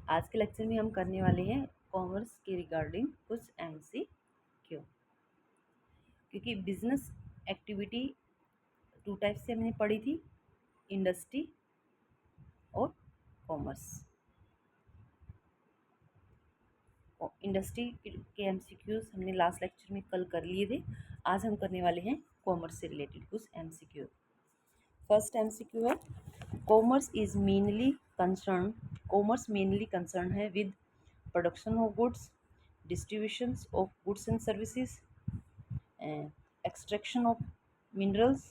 आज के लेक्चर में हम करने वाले हैं कॉमर्स के रिगार्डिंग कुछ MCQ। क्योंकि बिजनेस एक्टिविटी टू टाइप से हमने पढ़ी थी, इंडस्ट्री और कॉमर्स। और इंडस्ट्री के MCQs हमने लास्ट लेक्चर में कल कर लिए थे। आज हम करने वाले हैं कॉमर्स से रिलेटेड कुछ MCQ। फर्स्ट MCQ है, कॉमर्स मेनली कंसर्न है with production of goods, distributions of goods and services, extraction of minerals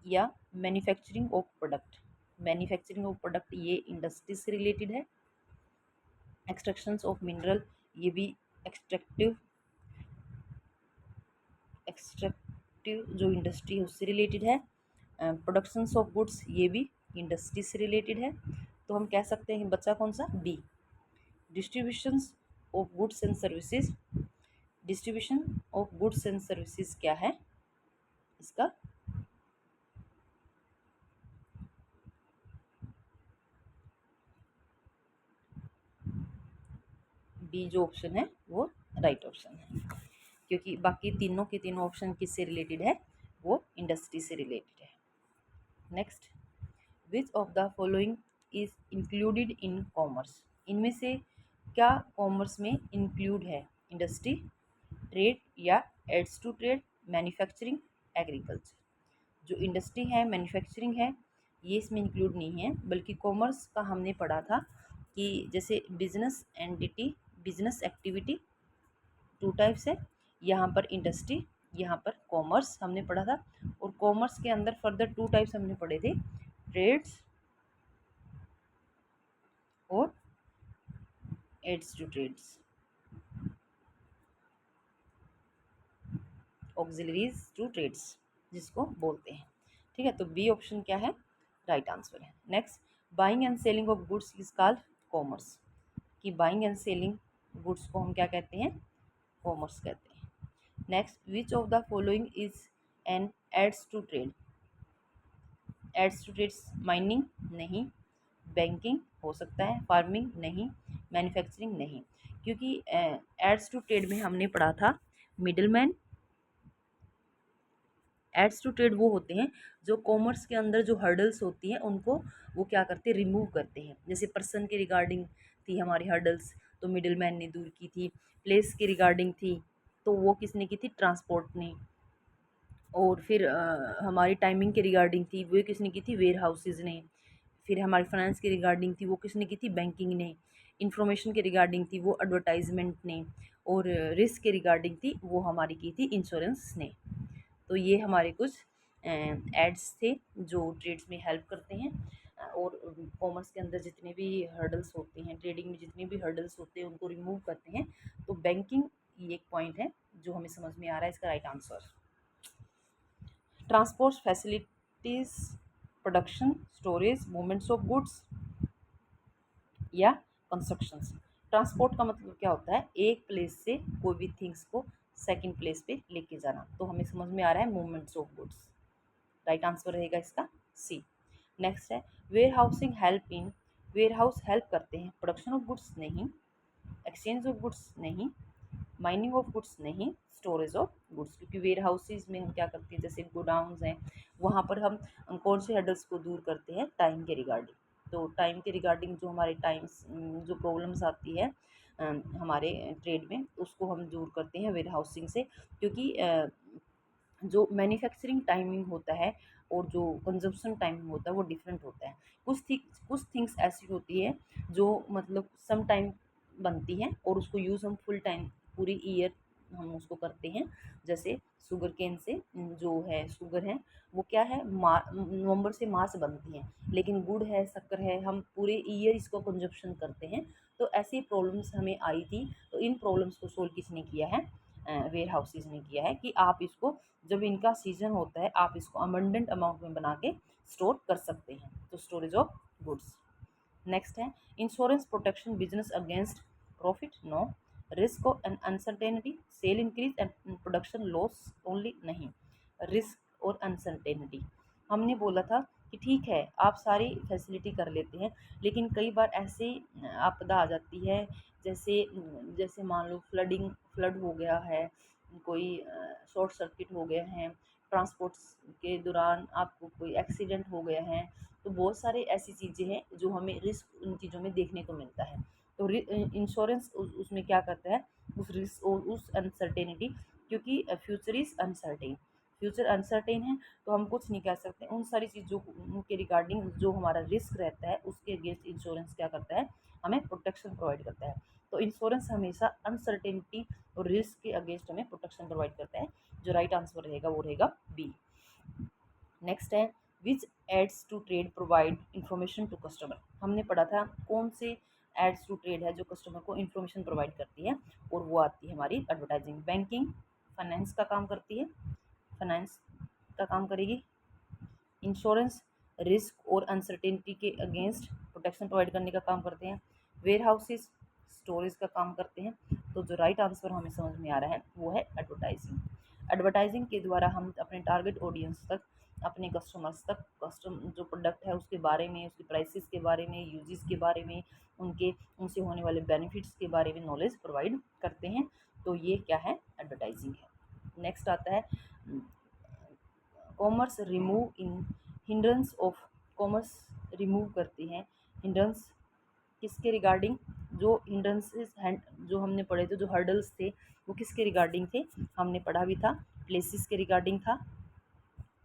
या manufacturing of product. Manufacturing of product ये इंडस्ट्री से रिलेटेड है। एक्सट्रैक्शन ऑफ मिनरल ये भी एक्सट्रैक्टिव जो इंडस्ट्री है उससे रिलेटेड है। प्रोडक्शंस ऑफ गुड्स ये भी इंडस्ट्री से रिलेटेड है। तो हम कह सकते हैं बच्चा कौन सा, B. Distributions of goods and services, distribution of goods and services क्या है इसका, बी जो ऑप्शन है वो राइट ऑप्शन है, क्योंकि बाकी तीनों के तीनों ऑप्शन किससे रिलेटेड है, वो इंडस्ट्री से रिलेटेड है। Next, which of the following is included in commerce. इनमें से क्या कॉमर्स में इंक्लूड है, इंडस्ट्री, ट्रेड या aids to trade, manufacturing, agriculture. जो इंडस्ट्री है, मैन्युफैक्चरिंग है, ये इसमें इंक्लूड नहीं है। बल्कि कॉमर्स का हमने पढ़ा था कि जैसे business entity, business activity two types है, यहाँ पर इंडस्ट्री, यहाँ पर कॉमर्स हमने पढ़ा था। और कॉमर्स के अंदर फर्दर टू टाइप्स हमने पढ़े थे, ट्रेड्स और aids to trades, auxiliaries to trades जिसको बोलते हैं। ठीक है, तो बी ऑप्शन क्या है, राइट आंसर है। Next, buying and selling of goods is called commerce. कि बाइंग एंड सेलिंग गुड्स को हम क्या कहते हैं, कॉमर्स कहते हैं। Next, which of the following is an aids to trade. Aids to trades, mining नहीं, बैंकिंग हो सकता है, फार्मिंग नहीं, मैन्युफैक्चरिंग नहीं। क्योंकि एड्स टू ट्रेड में हमने पढ़ा था मिडलमैन। एड्स टू ट्रेड वो होते हैं जो कॉमर्स के अंदर जो हर्डल्स होती हैं उनको वो क्या करते हैं, रिमूव करते हैं। जैसे पर्सन के रिगार्डिंग थी हमारी हर्डल्स, तो मिडिलमैन ने दूर की थी। प्लेस के रिगार्डिंग थी, तो वो किसने की थी, ट्रांसपोर्ट ने। और फिर हमारी टाइमिंग के रिगार्डिंग थी, वो किसने की थी, वेयर हाउसेज ने। फिर हमारी फाइनेंस के रिगार्डिंग थी, वो किसने की थी, बैंकिंग ने। इंफॉर्मेशन के रिगार्डिंग थी, वो एडवर्टाइजमेंट ने। और रिस्क के रिगार्डिंग थी, वो हमारी की थी इंश्योरेंस ने। तो ये हमारे कुछ एड्स थे जो ट्रेड्स में हेल्प करते हैं। और कॉमर्स के अंदर जितने भी हर्डल्स होते हैं, ट्रेडिंग में जितने भी हर्डल्स होते हैं उनको रिमूव करते हैं। तो बैंकिंग ये एक पॉइंट है जो हमें समझ में आ रहा है, इसका right answer. Transport facilities, production, storage, movements of goods या कंस्ट्रक्शंस। ट्रांसपोर्ट का मतलब क्या होता है, एक प्लेस से कोई भी थिंग्स को सेकंड प्लेस पे लेके जाना। तो हमें समझ में आ रहा है movements of goods, right answer रहेगा इसका सी। नेक्स्ट है, warehousing help in, warehouse help करते हैं प्रोडक्शन ऑफ गुड्स नहीं, एक्सचेंज ऑफ गुड्स नहीं, माइनिंग ऑफ गुड्स नहीं, स्टोरेज ऑफ गुड्स। क्योंकि वेयर हाउसेज में हम क्या करते हैं, जैसे गोडाउन्स हैं, वहाँ पर हम कौन से हर्डल्स को दूर करते हैं, टाइम के रिगार्डिंग। तो टाइम के रिगार्डिंग जो हमारे टाइम्स जो प्रॉब्लम्स आती है हमारे ट्रेड में, उसको हम दूर करते हैं वेयर हाउसिंग से। क्योंकि जो मैन्युफैक्चरिंग टाइमिंग होता है और जो कंजप्शन टाइमिंग होता है वो डिफरेंट होता है। कुछ थिंग्स ऐसी होती है जो मतलब सम टाइम बनती हैं और उसको यूज़ हम फुल टाइम पूरी ईयर हम उसको करते हैं। जैसे शुगर केन से जो है शुगर है वो क्या है, नवंबर से मार्च बनती हैं, लेकिन गुड़ है, शक्कर है, हम पूरे ईयर इसको कंजप्शन करते हैं। तो ऐसी प्रॉब्लम्स हमें आई थी, तो इन प्रॉब्लम्स को सोल्व किसने किया है, वेयर हाउसेज ने किया है। कि आप इसको जब इनका सीजन होता है आप इसको अबंडेंट अमाउंट में बना के स्टोर कर सकते हैं। तो स्टोरेज ऑफ गुड्स। नेक्स्ट है, insurance protection business against profit, no. Risk और uncertainty, sale increase and production loss only, नहीं। रिस्क और अनसर्टेनिटी हमने बोला था कि ठीक है आप सारी फैसिलिटी कर लेते हैं, लेकिन कई बार ऐसे आपदा आ जाती है, जैसे जैसे मान लो फ्लड हो गया है, कोई शॉर्ट सर्किट हो गए हैं, ट्रांसपोर्ट के दौरान आपको कोई एक्सीडेंट हो गया है, तो बहुत सारे ऐसी चीज़ें हैं जो हमें रिस्क उन चीज़ों में देखने को मिलता है। तो इंश्योरेंस उसमें क्या करता है, उस रिस्क और उस अनसर्टेनिटी, क्योंकि future is uncertain, future uncertain है, तो हम कुछ नहीं कह सकते उन सारी चीज़ों के रिगार्डिंग, जो हमारा रिस्क रहता है उसके अगेंस्ट इंश्योरेंस क्या करता है, हमें प्रोटेक्शन प्रोवाइड करता है। तो इंश्योरेंस हमेशा अनसर्टेनिटी और रिस्क के अगेंस्ट हमें प्रोटेक्शन प्रोवाइड करता है। जो राइट आंसर रहेगा वो रहेगा बी। नेक्स्ट है which aids to trade provide information to customer. हमने पढ़ा था कौन से एड्स टू ट्रेड है जो कस्टमर को इंफॉर्मेशन प्रोवाइड करती है, और वो आती है हमारी एडवर्टाइजिंग। बैंकिंग फाइनेंस का काम करती है, फाइनेंस का काम करेगी। इंश्योरेंस रिस्क और अनसर्टेनिटी के अगेंस्ट प्रोटेक्शन प्रोवाइड करने का काम करते हैं। वेयर हाउसेज स्टोरेज का काम करते हैं। तो जो राइट आंसर हमें समझ में आ रहा है वो है एडवर्टाइजिंग। एडवर्टाइजिंग के द्वारा हम अपने टारगेट ऑडियंस तक, अपने कस्टमर्स तक, कस्टम जो प्रोडक्ट है उसके बारे में, उसके प्राइसेस के बारे में, यूजेस के बारे में, उनके उनसे होने वाले बेनिफिट्स के बारे में नॉलेज प्रोवाइड करते हैं। तो ये क्या है, एडवर्टाइजिंग है। नेक्स्ट आता है commerce remove in hindrance of. Commerce remove करती हैं हिंड्रेंस किसके रिगार्डिंग, जो हिंड्रेंसेस जो हमने पढ़े थे, जो हर्डल्स थे वो किसके रिगार्डिंग थे, हमने पढ़ा भी था, प्लेसेस के रिगार्डिंग था,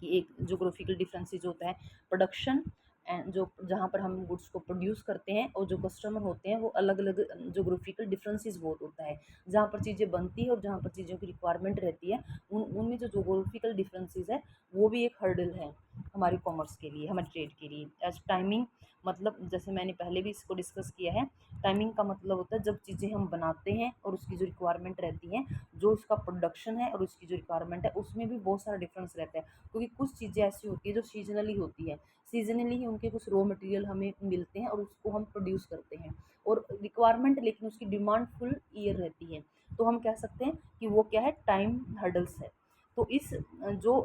कि एक जोग्राफिकल डिफरेंसेस होता है प्रोडक्शन एंड जो जहाँ पर हम गुड्स को प्रोड्यूस करते हैं, और जो कस्टमर होते हैं वो अलग अलग जोग्राफिकल डिफरेंसेस बहुत होता है, जहाँ पर चीज़ें बनती है और जहाँ पर चीज़ों की रिक्वायरमेंट रहती है, उनमें जो जोग्राफिकल डिफरेंसेस है वो भी एक हर्डल है हमारी कॉमर्स के लिए, हमारे ट्रेड के लिए। एज टाइमिंग, मतलब जैसे मैंने पहले भी इसको डिस्कस किया है, टाइमिंग का मतलब होता है जब चीज़ें हम बनाते हैं और उसकी जो रिक्वायरमेंट रहती है, जो उसका प्रोडक्शन है और उसकी जो रिक्वायरमेंट है, उसमें भी बहुत सारा डिफरेंस रहता है, क्योंकि कुछ चीज़ें ऐसी होती है जो सीजनली होती है, सीजनली ही उनके कुछ रॉ मटेरियल हमें मिलते हैं और उसको हम प्रोड्यूस करते हैं, और रिक्वायरमेंट लेकिन उसकी डिमांड फुल ईयर रहती है, तो हम कह सकते हैं कि वो क्या है, टाइम हर्डल्स है। तो इस जो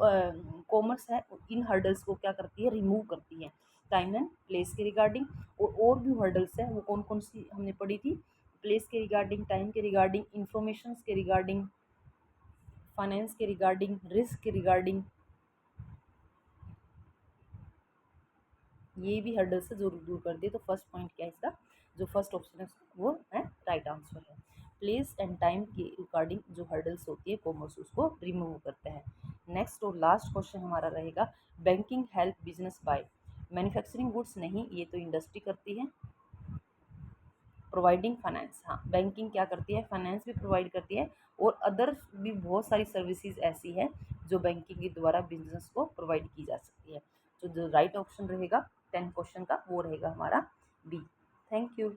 कॉमर्स है इन हर्डल्स को क्या करती है, रिमूव करती है, टाइम एंड प्लेस के रिगार्डिंग। और भी हर्डल्स है, वो कौन कौन सी हमने पढ़ी थी, प्लेस के रिगार्डिंग, टाइम के रिगार्डिंग, इंफॉर्मेशन के रिगार्डिंग, फाइनेंस के रिगार्डिंग, रिस्क के रिगार्डिंग, ये भी हर्डल से दूर दूर कर दिए। तो फर्स्ट पॉइंट क्या है इसका, जो फर्स्ट ऑप्शन है वो है राइट आंसर है। प्लेस एंड टाइम के रिगार्डिंग जो हर्डल्स होती है कॉमर्स उसको रिमूव करता है। नेक्स्ट और लास्ट क्वेश्चन हमारा रहेगा banking help business by. Manufacturing goods नहीं, ये तो इंडस्ट्री करती है। प्रोवाइडिंग फाइनेंस, हाँ बैंकिंग क्या करती है, फाइनेंस भी प्रोवाइड करती है, और अदर भी बहुत सारी सर्विसेज ऐसी है जो बैंकिंग के द्वारा बिजनेस को प्रोवाइड की जा सकती है। तो जो राइट ऑप्शन रहेगा 10 क्वेश्चन का वो रहेगा हमारा बी। Thank you.